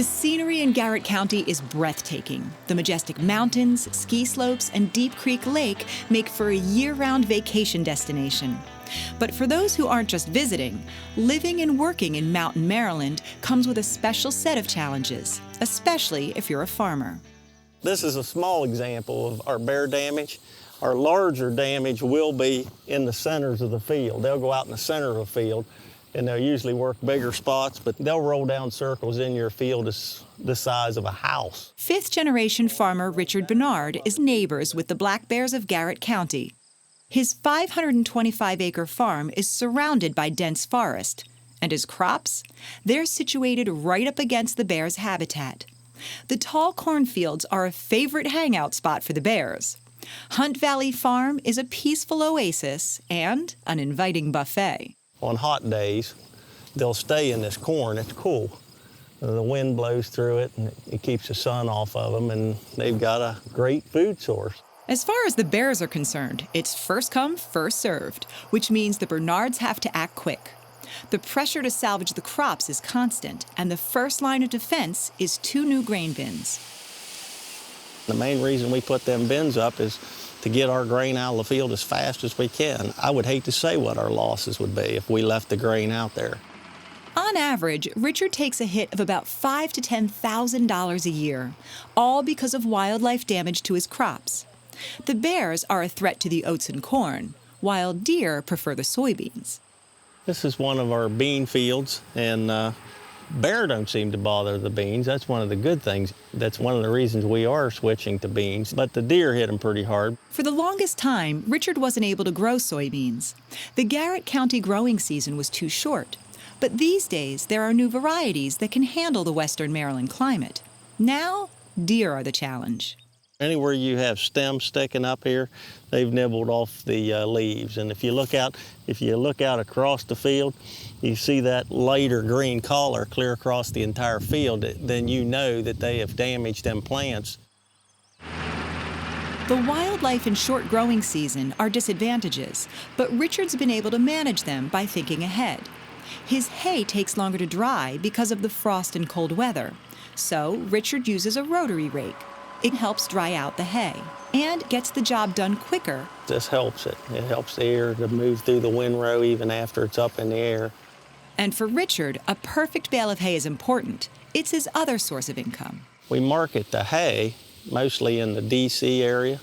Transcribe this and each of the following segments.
The scenery in Garrett County is breathtaking. The majestic mountains, ski slopes, and Deep Creek Lake make for a year-round vacation destination. But for those who aren't just visiting, living and working in Mountain, Maryland comes with a special set of challenges, especially if you're a farmer. This is a small example of our bear damage. Our larger damage will be in the centers of the field. They'll go out in the center of the field, and they'll usually work bigger spots, but they'll roll down circles in your field the size of a house. Fifth-generation farmer Richard Bernard is neighbors with the black bears of Garrett County. His 525-acre farm is surrounded by dense forest, and his crops? They're situated right up against the bears' habitat. The tall cornfields are a favorite hangout spot for the bears. Hunt Valley Farm is a peaceful oasis and an inviting buffet. On hot days, they'll stay in this corn. It's cool. The wind blows through it, and it keeps the sun off of them, and they've got a great food source. As far as the bears are concerned, it's first come, first served, which means the Bernards have to act quick. The pressure to salvage the crops is constant, and the first line of defense is 2 new grain bins. The main reason we put them bins up is to get our grain out of the field as fast as we can. I would hate to say what our losses would be if we left the grain out there. On average, Richard takes a hit of about $5,000 to $10,000 a year, all because of wildlife damage to his crops. The bears are a threat to the oats and corn, while deer prefer the soybeans. This is one of our bean fields, and bear don't seem to bother the beans. That's one of the good things. That's one of the reasons we are switching to beans, but the deer hit them pretty hard. For the longest time, Richard wasn't able to grow soybeans. The Garrett County growing season was too short. But these days, there are new varieties that can handle the western Maryland climate. Now, deer are the challenge. Anywhere you have stems sticking up here, they've nibbled off the leaves. And if you look out across the field, you see that lighter green color clear across the entire field, then you know that they have damaged them plants. The wildlife and short growing season are disadvantages, but Richard's been able to manage them by thinking ahead. His hay takes longer to dry because of the frost and cold weather, so Richard uses a rotary rake. It helps dry out the hay and gets the job done quicker. This helps it. It helps the air to move through the windrow even after it's up in the air. And for Richard, a perfect bale of hay is important. It's his other source of income. We market the hay mostly in the D.C. area,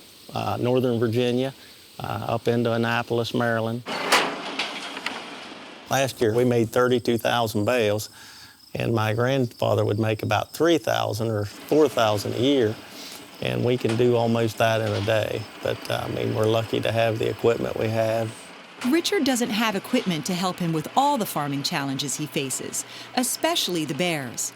Northern Virginia, up into Annapolis, Maryland. Last year, we made 32,000 bales, and my grandfather would make about 3,000 or 4,000 a year. And we can do almost that in a day. But, we're lucky to have the equipment we have. Richard doesn't have equipment to help him with all the farming challenges he faces, especially the bears.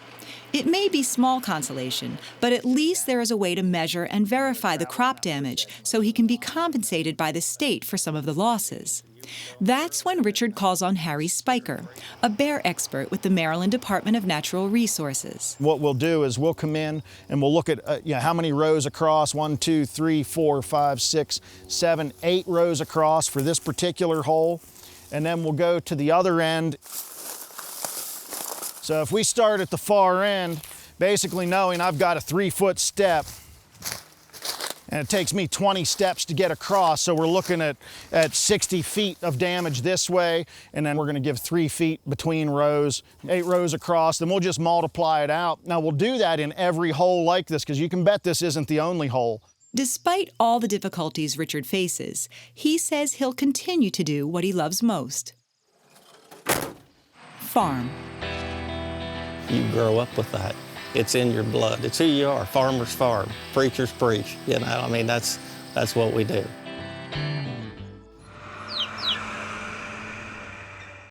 It may be small consolation, but at least there is a way to measure and verify the crop damage so he can be compensated by the state for some of the losses. That's when Richard calls on Harry Spiker, a bear expert with the Maryland Department of Natural Resources. What we'll do is we'll come in and we'll look at how many rows across, 1, 2, 3, 4, 5, 6, 7, 8 rows across for this particular hole, and then we'll go to the other end. So if we start at the far end, basically knowing I've got a 3-foot step, and it takes me 20 steps to get across, so we're looking at 60 feet of damage this way, and then we're gonna give 3 feet between rows, 8 rows across, then we'll just multiply it out. Now we'll do that in every hole like this, because you can bet this isn't the only hole. Despite all the difficulties Richard faces, he says he'll continue to do what he loves most: farm. You grow up with that. It's in your blood. It's who you are. Farmers farm, preachers preach. That's what we do.